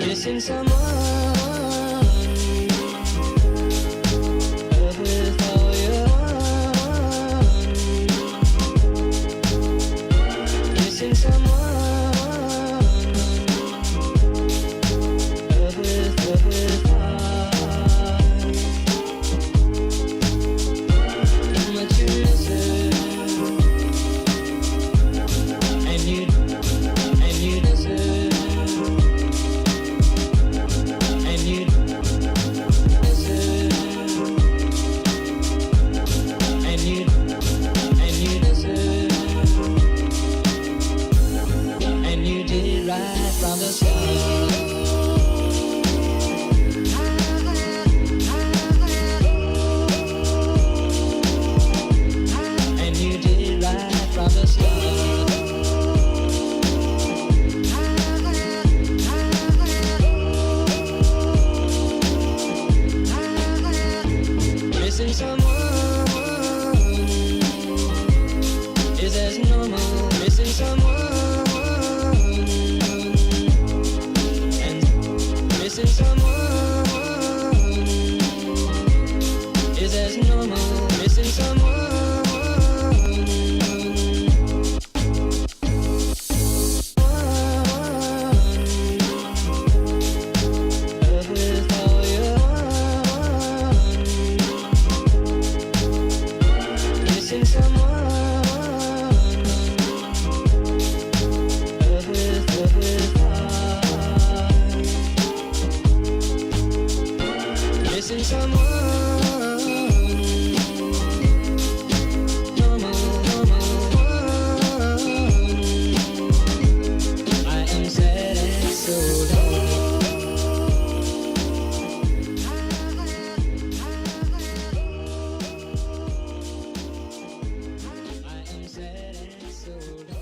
Missing someone with all your own. Missing someone with heart. How much you miss it, and you miss it. From the start, and you did right from the start. Missing someone is as normal. Missing someone. Missing someone is as normal. Missing someone with all your own. Missing someone with heart. Missing someone, normal. I am sad and so lonely. I am sad and so lonely.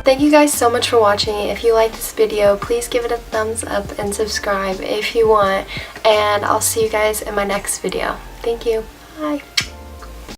Thank you guys so much for watching. If you like this video, please give it a thumbs up and subscribe if you want. And I'll see you guys in my next video. Thank you. Bye.